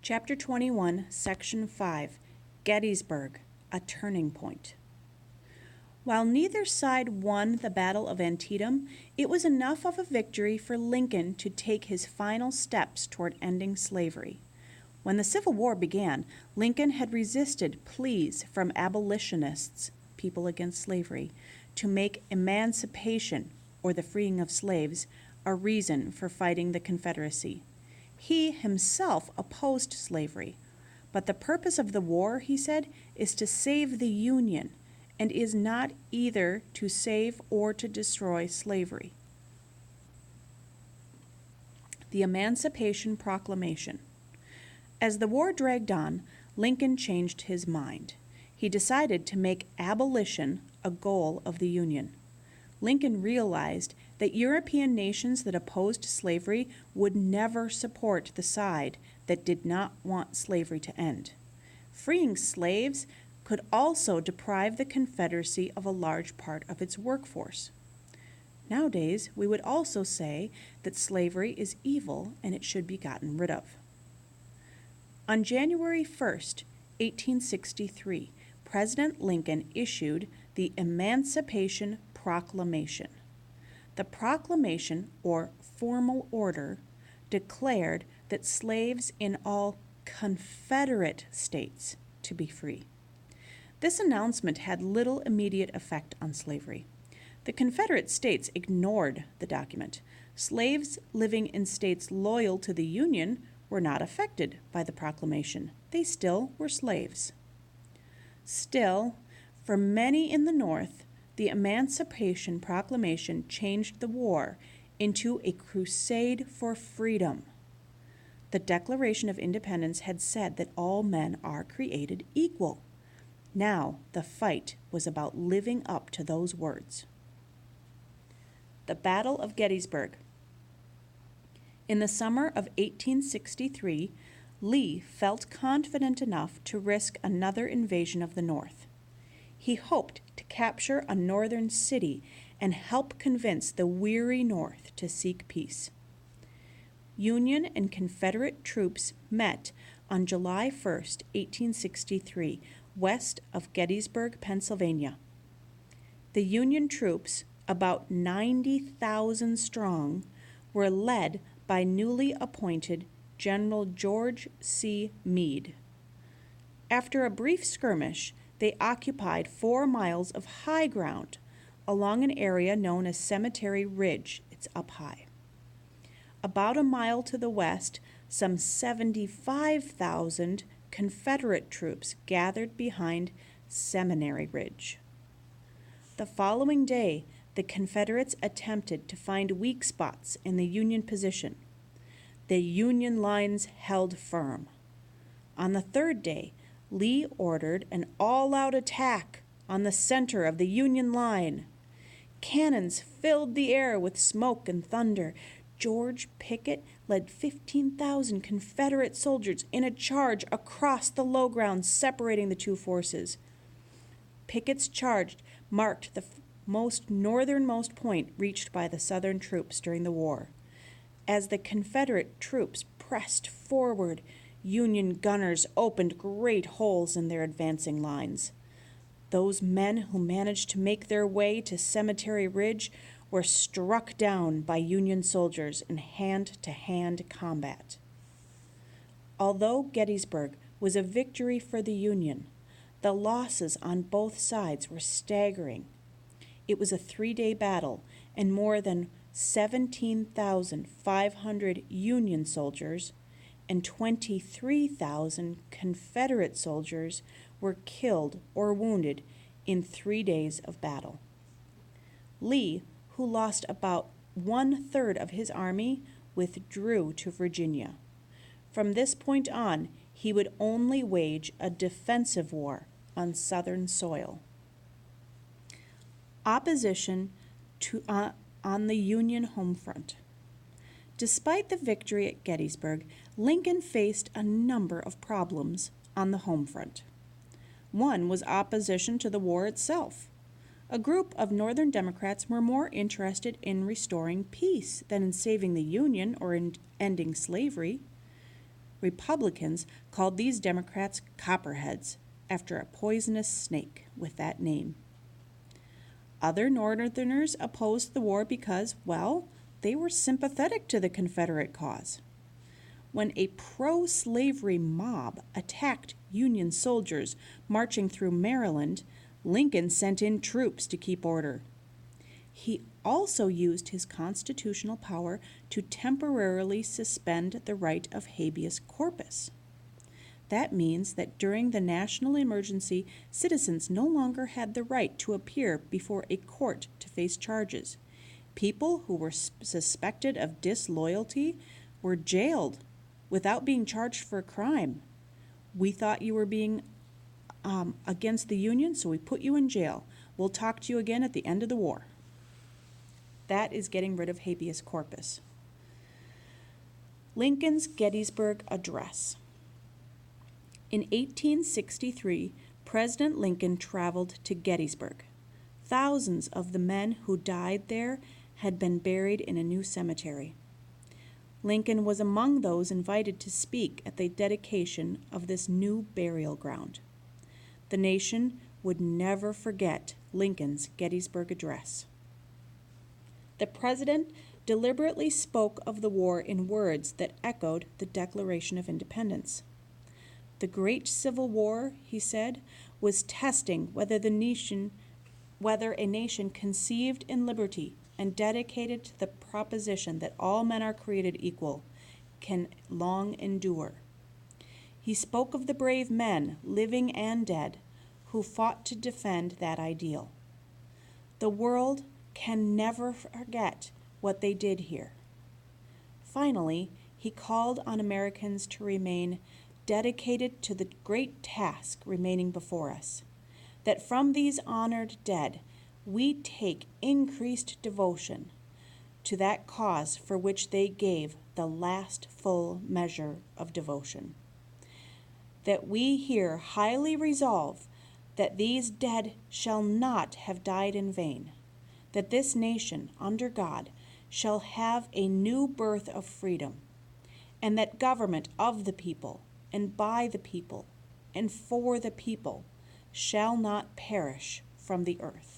Chapter 21, Section 5, Gettysburg, a Turning Point. While neither side won the Battle of Antietam, it was enough of a victory for Lincoln to take his final steps toward ending slavery. When the Civil War began, Lincoln had resisted pleas from abolitionists, people against slavery, to make emancipation, or the freeing of slaves, a reason for fighting the Confederacy. He himself opposed slavery, but the purpose of the war, he said, is to save the Union, and is not either to save or to destroy slavery. The Emancipation Proclamation. As the war dragged on, Lincoln changed his mind. He decided to make abolition a goal of the Union. Lincoln realized that European nations that opposed slavery would never support the side that did not want slavery to end. Freeing slaves could also deprive the Confederacy of a large part of its workforce. Nowadays, we would also say that slavery is evil and it should be gotten rid of. On January 1st, 1863, President Lincoln issued the Emancipation Proclamation. The proclamation, or formal order, declared that slaves in all Confederate states to be free. This announcement had little immediate effect on slavery. The Confederate states ignored the document. Slaves living in states loyal to the Union were not affected by the proclamation. They still were slaves. Still, for many in the North, the Emancipation Proclamation changed the war into a crusade for freedom. The Declaration of Independence had said that all men are created equal. Now the fight was about living up to those words. The Battle of Gettysburg. In the summer of 1863, Lee felt confident enough to risk another invasion of the North. He hoped to capture a northern city and help convince the weary North to seek peace. Union and Confederate troops met on July 1, 1863, west of Gettysburg, Pennsylvania. The Union troops, about 90,000 strong, were led by newly appointed General George C. Meade. After a brief skirmish, they occupied 4 miles of high ground along an area known as Cemetery Ridge. It's up high. About a mile to the west, some 75,000 Confederate troops gathered behind Seminary Ridge. The following day, the Confederates attempted to find weak spots in the Union position. The Union lines held firm. On the third day, Lee ordered an all-out attack on the center of the Union line. Cannons filled the air with smoke and thunder. George Pickett led 15,000 Confederate soldiers in a charge across the low ground separating the two forces. Pickett's charge marked the northernmost point reached by the Southern troops during the war. As the Confederate troops pressed forward, Union gunners opened great holes in their advancing lines. Those men who managed to make their way to Cemetery Ridge were struck down by Union soldiers in hand-to-hand combat. Although Gettysburg was a victory for the Union, the losses on both sides were staggering. It was a 3-day battle, and more than 17,500 Union soldiers and 23,000 Confederate soldiers were killed or wounded in 3 days of battle. Lee, who lost about 1/3 of his army, withdrew to Virginia. From this point on, he would only wage a defensive war on Southern soil. Opposition on the Union home front. Despite the victory at Gettysburg, Lincoln faced a number of problems on the home front. One was opposition to the war itself. A group of Northern Democrats were more interested in restoring peace than in saving the Union or in ending slavery. Republicans called these Democrats Copperheads, after a poisonous snake with that name. Other Northerners opposed the war because, well, they were sympathetic to the Confederate cause. When a pro-slavery mob attacked Union soldiers marching through Maryland, Lincoln sent in troops to keep order. He also used his constitutional power to temporarily suspend the right of habeas corpus. That means that during the national emergency, citizens no longer had the right to appear before a court to face charges. People who were suspected of disloyalty were jailed without being charged for a crime. We thought you were being against the Union, so we put you in jail. We'll talk to you again at the end of the war. That is getting rid of habeas corpus. Lincoln's Gettysburg Address. In 1863, President Lincoln traveled to Gettysburg. Thousands of the men who died there had been buried in a new cemetery. Lincoln was among those invited to speak at the dedication of this new burial ground. The nation would never forget Lincoln's Gettysburg Address. The president deliberately spoke of the war in words that echoed the Declaration of Independence. The great Civil War, he said, was testing whether a nation conceived in liberty and dedicated to the proposition that all men are created equal can long endure. He spoke of the brave men, living and dead, who fought to defend that ideal. The world can never forget what they did here. Finally, he called on Americans to remain dedicated to the great task remaining before us, that from these honored dead we take increased devotion to that cause for which they gave the last full measure of devotion. That we here highly resolve that these dead shall not have died in vain, that this nation, under God, shall have a new birth of freedom, and that government of the people, and by the people, and for the people, shall not perish from the earth.